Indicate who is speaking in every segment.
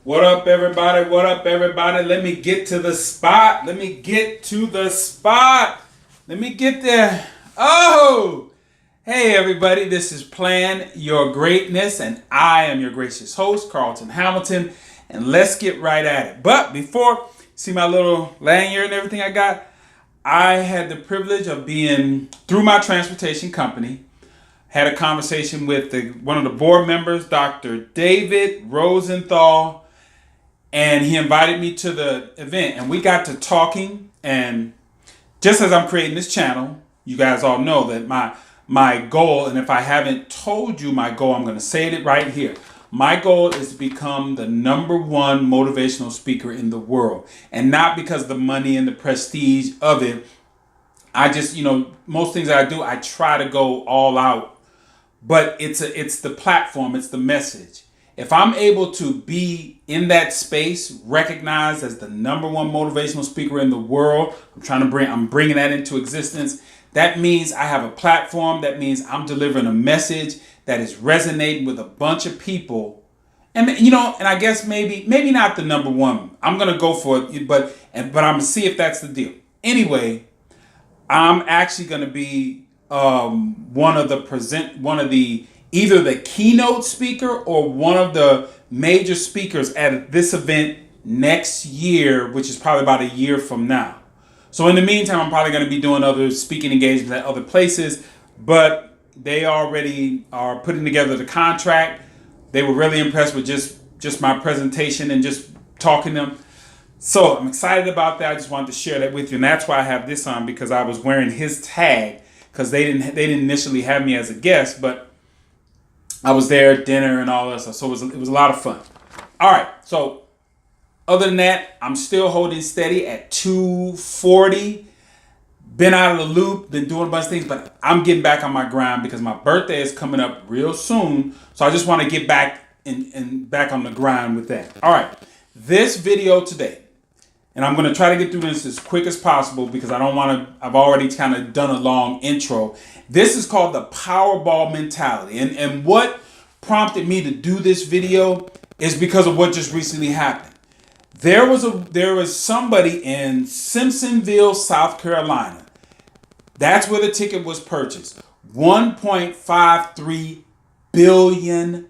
Speaker 1: What up, everybody? What up, everybody? Let me get to the spot. Let me get to the spot. Let me get there. Oh, hey, everybody. This is Plan Your Greatness, and I am your gracious host, Carlton Hamilton. And let's get right at it. But before, see my little lanyard and everything I got? I had the privilege of being, through my transportation company, had a conversation with one of the board members, Dr. David Rosenthal, and he invited me to the event, and we got to talking. And just as I'm creating this channel, you guys all know that my goal, and if I haven't told you my goal, I'm going to say it right here. My goal is to become the #1 motivational speaker in the world, and not because of the money and the prestige of it. I just, most things that I do, I try to go all out, but it's the platform, it's the message. If I'm able to be in that space, recognized as the #1 motivational speaker in the world, I'm bringing that into existence. That means I have a platform. That means I'm delivering a message that is resonating with a bunch of people. And and I guess maybe not the #1. I'm gonna go for it, but I'm gonna see if that's the deal. Anyway, I'm actually gonna be one of the either the keynote speaker or one of the major speakers at this event next year, which is probably about a year from now. So in the meantime, I'm probably going to be doing other speaking engagements at other places, but they already are putting together the contract. They were really impressed with just my presentation and just talking to them. So I'm excited about that. I just wanted to share that with you. And that's why I have this on, because I was wearing his tag, because they didn't initially have me as a guest, but I was there at dinner and all that stuff. So it was a lot of fun. All right. So other than that, I'm still holding steady at 240. Been out of the loop, been doing a bunch of things, but I'm getting back on my grind because my birthday is coming up real soon. So I just want to get back and back on the grind with that. All right. This video today, and I'm going to try to get through this as quick as possible because I've already kind of done a long intro. This is called the Powerball mentality. And what prompted me to do this video is because of what just recently happened. There was somebody in Simpsonville, South Carolina. That's where the ticket was purchased. $1.53 billion.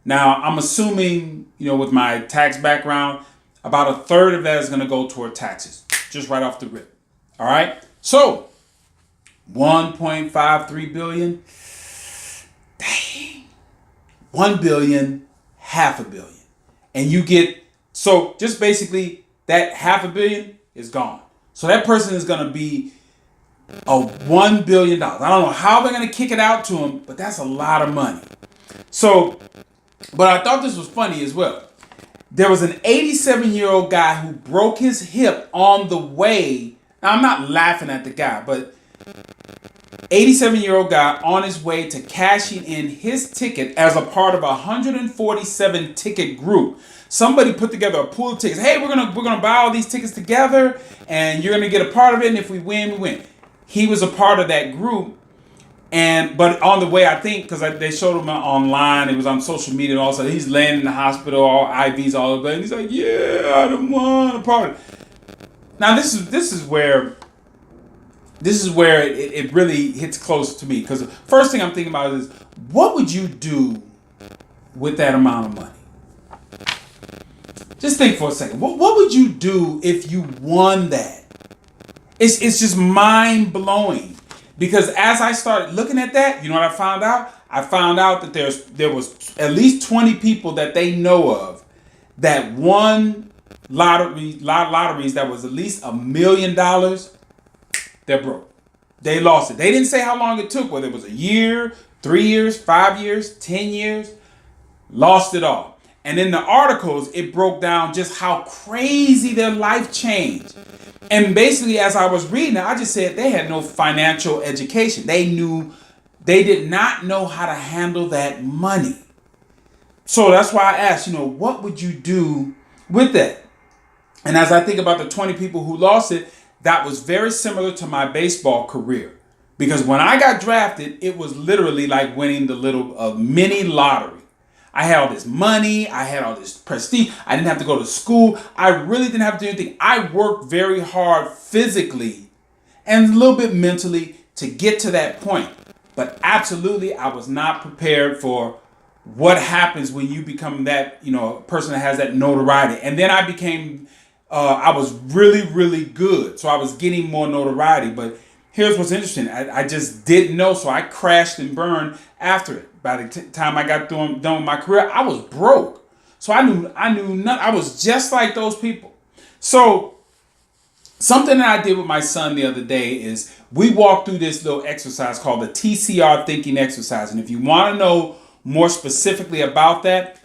Speaker 1: Now, I'm assuming, with my tax background, about a third of that is going to go toward taxes, just right off the rip. All right. So 1.53 billion. Dang. 1 billion, half a billion. And you get, so just basically that half a billion is gone. So that person is going to be a $1 billion. I don't know how they're going to kick it out to him, but that's a lot of money. So, but I thought this was funny as well. There was an 87-year-old guy who broke his hip on the way. Now, I'm not laughing at the guy, but 87-year-old guy on his way to cashing in his ticket as a part of a 147 ticket group. Somebody put together a pool of tickets. Hey, we're gonna buy all these tickets together, and you're gonna get a part of it. And if we win, we win. He was a part of that group. But on the way, I think, because they showed him online, it was on social media, and also he's laying in the hospital, all IVs all over, and he's like, "Yeah, I don't want a part of it." Now this is where it really hits close to me, because the first thing I'm thinking about is, what would you do with that amount of money? Just think for a second. What would you do if you won that? It's just mind blowing. Because as I started looking at that, you know what I found out? I found out that there was at least 20 people that they know of that won lotteries that was at least $1 million. They're broke. They lost it. They didn't say how long it took, whether it was a year, 3 years, 5 years, 10 years. Lost it all. And in the articles, it broke down just how crazy their life changed. And basically, as I was reading it, I just said they had no financial education. They did not know how to handle that money. So that's why I asked, what would you do with that? And as I think about the 20 people who lost it, that was very similar to my baseball career. Because when I got drafted, it was literally like winning the little mini lottery. I had all this money. I had all this prestige. I didn't have to go to school. I really didn't have to do anything. I worked very hard physically and a little bit mentally to get to that point. But absolutely, I was not prepared for what happens when you become that, person that has that notoriety. And then I became, I was really, really good. So I was getting more notoriety. But here's what's interesting. I just didn't know. So I crashed and burned after it. By the time I got done with my career, I was broke. So I knew nothing. I was just like those people. So something that I did with my son the other day is we walked through this little exercise called the TCR thinking exercise. And if you want to know more specifically about that,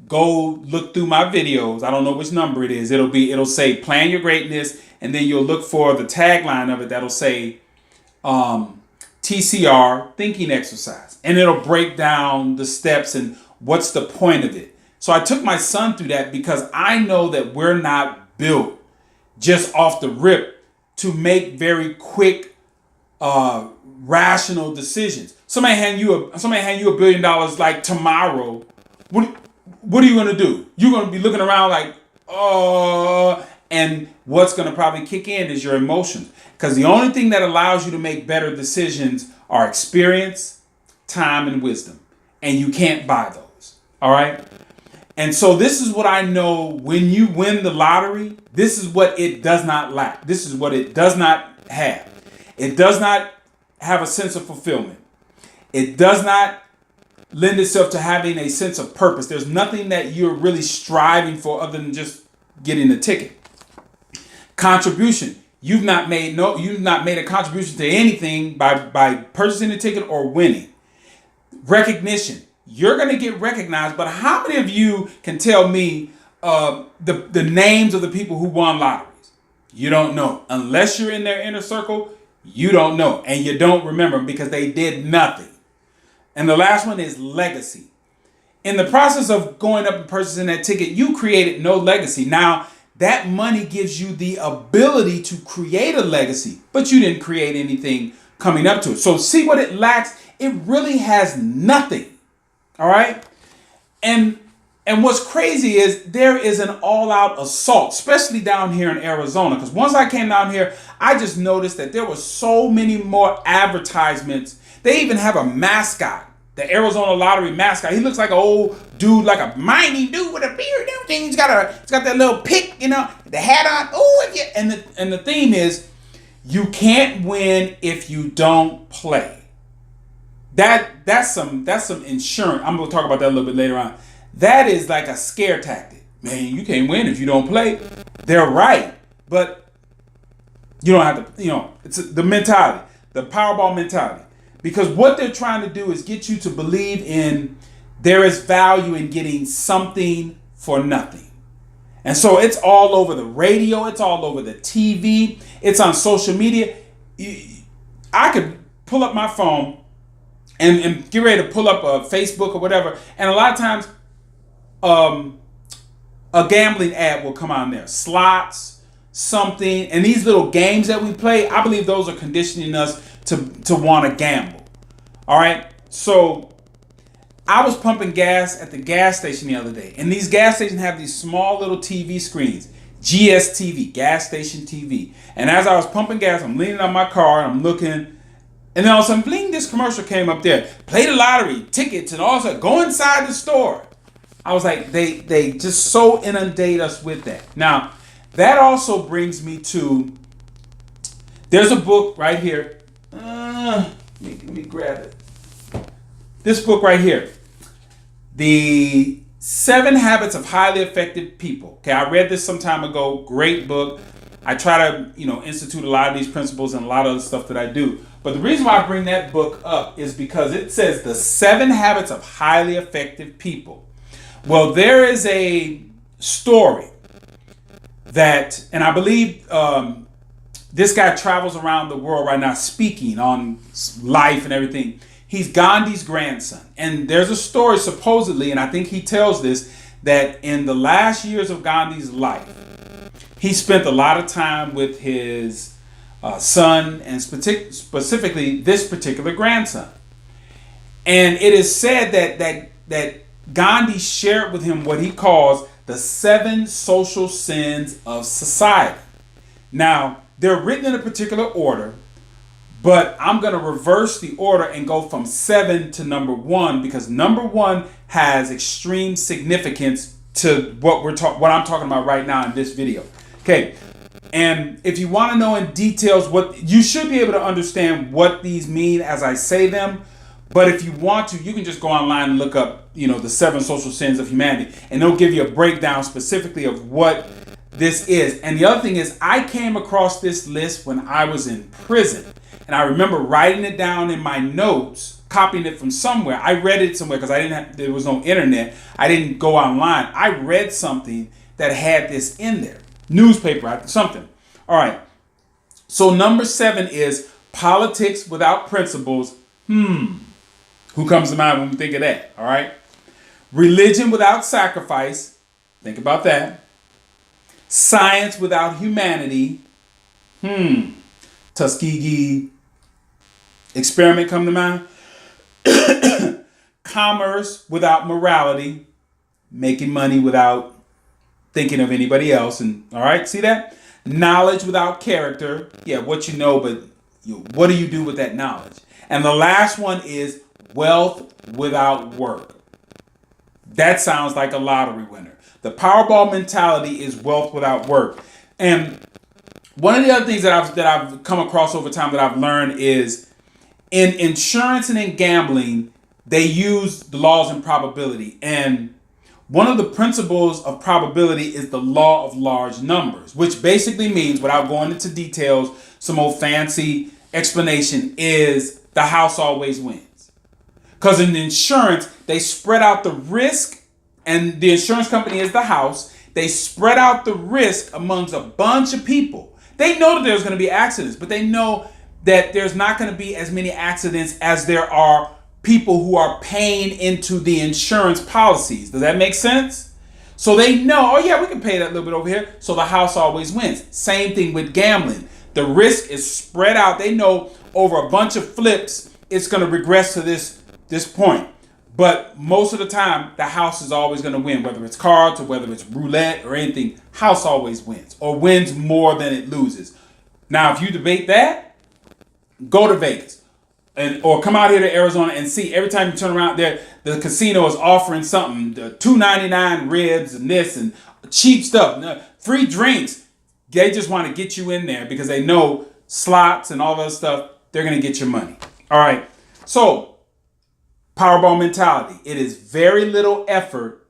Speaker 1: go look through my videos. I don't know which number it is. It'll say plan your greatness. And then you'll look for the tagline of it that'll say TCR thinking exercise. And it'll break down the steps and what's the point of it. So I took my son through that because I know that we're not built just off the rip to make very quick, rational decisions. Somebody hand you $1 billion like tomorrow. What are you going to do? You're going to be looking around like, and what's going to probably kick in is your emotions. Because the only thing that allows you to make better decisions are experience, time, and wisdom. And you can't buy those. All right? And so this is what I know when you win the lottery, this is what it does not lack. This is what it does not have. It does not have a sense of fulfillment. It does not lend itself to having a sense of purpose. There's nothing that you're really striving for other than just getting the ticket. Contribution. You've not made a contribution to anything by purchasing the ticket or winning. Recognition. You're going to get recognized, but how many of you can tell me the names of the people who won lotteries? You don't know. Unless you're in their inner circle, you don't know. And you don't remember them because they did nothing. And the last one is legacy. In the process of going up and purchasing that ticket, you created no legacy. Now, that money gives you the ability to create a legacy, but you didn't create anything coming up to it. So see what it lacks? It really has nothing. All right. And what's crazy is there is an all-out assault, especially down here in Arizona. Because once I came down here, I just noticed that there were so many more advertisements. They even have a mascot, the Arizona Lottery mascot. He looks like an old dude, like a mighty dude with a beard and everything. He's got that little pick, the hat on. Oh, and the theme is you can't win if you don't play. That's some insurance. I'm going to talk about that a little bit later on. That is like a scare tactic. Man, you can't win if you don't play. They're right. But you don't have to, it's the mentality, the Powerball mentality. Because what they're trying to do is get you to believe in there is value in getting something for nothing. And so it's all over the radio. It's all over the TV. It's on social media. I could pull up my phone and get ready to pull up a Facebook or whatever. And a lot of times, a gambling ad will come on there. Slots, something. And these little games that we play, I believe those are conditioning us to want to gamble. All right. So I was pumping gas at the gas station the other day. And these gas stations have these small little TV screens. GSTV, gas station TV. And as I was pumping gas, I'm leaning on my car and I'm looking. And then all of a sudden, bling, this commercial came up there. Play the lottery, tickets, and all of a sudden, go inside the store. I was like, they just so inundate us with that. Now, that also brings me to, there's a book right here. Let me grab it. This book right here. The 7 Habits of Highly Effective People. Okay, I read this some time ago. Great book. I try to, institute a lot of these principles and a lot of the stuff that I do. But the reason why I bring that book up is because it says the 7 habits of highly effective people. Well, there is a story that, and I believe this guy travels around the world right now speaking on life and everything. He's Gandhi's grandson. And there's a story supposedly, and I think he tells this, that in the last years of Gandhi's life, he spent a lot of time with his son, and specifically this particular grandson. And it is said that Gandhi shared with him what he calls the 7 social sins of society. Now, they're written in a particular order, but I'm going to reverse the order and go from 7 to number 1, because number 1 has extreme significance to what I'm talking about right now in this video. Okay. And if you want to know in details what you should be able to understand what these mean as I say them. But if you want to, you can just go online and look up, the 7 social sins of humanity, and it'll give you a breakdown specifically of what this is. And the other thing is, I came across this list when I was in prison, and I remember writing it down in my notes, copying it from somewhere. I read it somewhere because there was no internet. I didn't go online. I read something that had this in there, newspaper, something. All right. So number 7 is politics without principles. Who comes to mind when we think of that? All right. Religion without sacrifice. Think about that. Science without humanity. Tuskegee experiment come to mind. Commerce without morality. Making money without thinking of anybody else. And all right, see that? Knowledge without character. Yeah, what you know, but what do you do with that knowledge? And the last one is wealth without work. That sounds like a lottery winner. The Powerball mentality is wealth without work. And one of the other things that I've come across over time that I've learned is in insurance and in gambling, they use the laws and probability. And one of the principles of probability is the law of large numbers, which basically means, without going into details, some old fancy explanation is the house always wins. Because in insurance, they spread out the risk, and the insurance company is the house. They spread out the risk amongst a bunch of people. They know that there's going to be accidents, but they know that there's not going to be as many accidents as there are people who are paying into the insurance policies. Does that make sense? So they know, oh yeah, we can pay that little bit over here. So the house always wins. Same thing with gambling. The risk is spread out. They know over a bunch of flips, it's going to regress to this point. But most of the time, the house is always going to win, whether it's cards or whether it's roulette or anything. House always wins, or wins more than it loses. Now, if you debate that, go to Vegas or come out here to Arizona and see. Every time you turn around there, the casino is offering something, the $2.99 ribs and this and cheap stuff, free drinks. They just want to get you in there because they know slots and all that stuff, they're going to get your money. All right. So, Powerball mentality. It is very little effort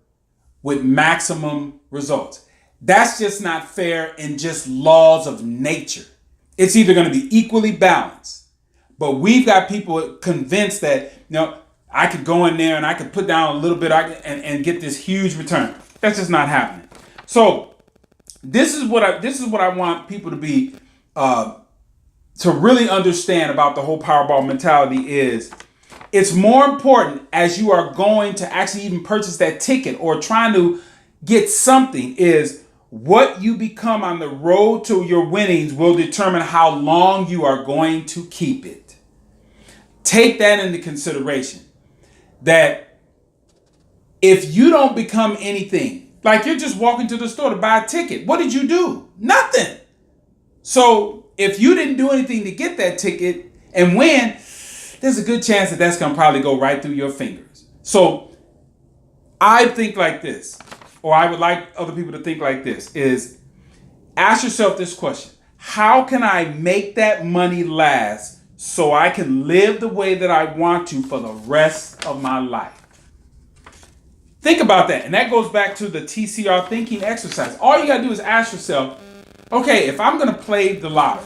Speaker 1: with maximum results. That's just not fair in just laws of nature. It's either going to be equally balanced. But we've got people convinced that, I could go in there and I could put down a little bit and get this huge return. That's just not happening. So this is what I want people to be to really understand about the whole Powerball mentality is. It's more important as you are going to actually even purchase that ticket or trying to get something is what you become on the road to your winnings will determine how long you are going to keep it. Take that into consideration. That if you don't become anything, like you're just walking to the store to buy a ticket, what did you do? Nothing. So if you didn't do anything to get that ticket and win, there's a good chance that that's going to probably go right through your fingers. So I think like this, or I would like other people to think like this, is ask yourself this question. How can I make that money last so I can live the way that I want to for the rest of my life? Think about that. And that goes back to the TCR thinking exercise. All you got to do is ask yourself, okay, if I'm going to play the lottery,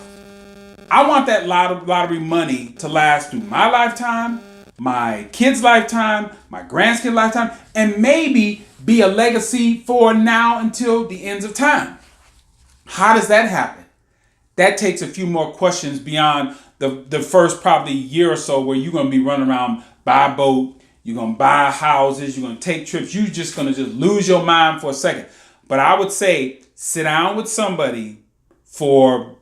Speaker 1: I want that lottery money to last through my lifetime, my kid's lifetime, my grandkid's lifetime, and maybe be a legacy for now until the ends of time. How does that happen? That takes a few more questions beyond the first probably year or so where you're going to be running around, buy a boat, you're going to buy houses, you're going to take trips, you're just going to just lose your mind for a second. But I would say sit down with somebody for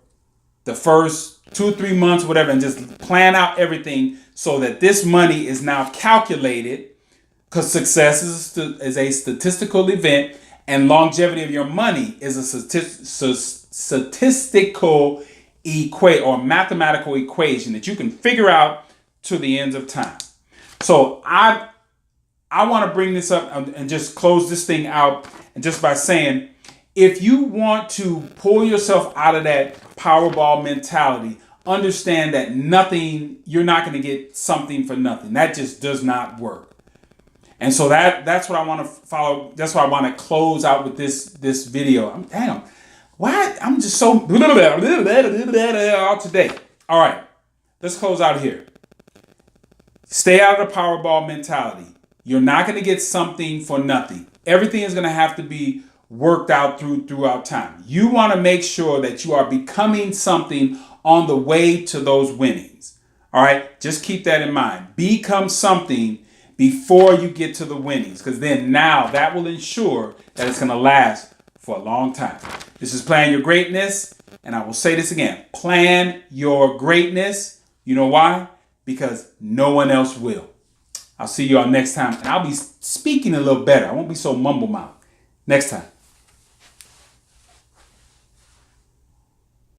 Speaker 1: the first 2 or 3 months, whatever, and just plan out everything so that this money is now calculated because success is a statistical event, and longevity of your money is a statistical or mathematical equation that you can figure out to the ends of time. So I want to bring this up and just close this thing out, and just by saying, if you want to pull yourself out of that Powerball mentality, understand that you're not going to get something for nothing. That just does not work. And so that's what I want to follow. That's why I want to close out with this video. I'm just so all today. All right, let's close out here. Stay out of the Powerball mentality. You're not going to get something for nothing. Everything is going to have to be worked out throughout time. You want to make sure that you are becoming something on the way to those winnings. All right, just keep that in mind. Become something before you get to the winnings, because then now that will ensure that it's going to last for a long time. This is Plan Your Greatness, and I will say this again. Plan your greatness. You know why? Because no one else will. I'll see you all next time, and I'll be speaking a little better. I won't be so mumble mouth next time.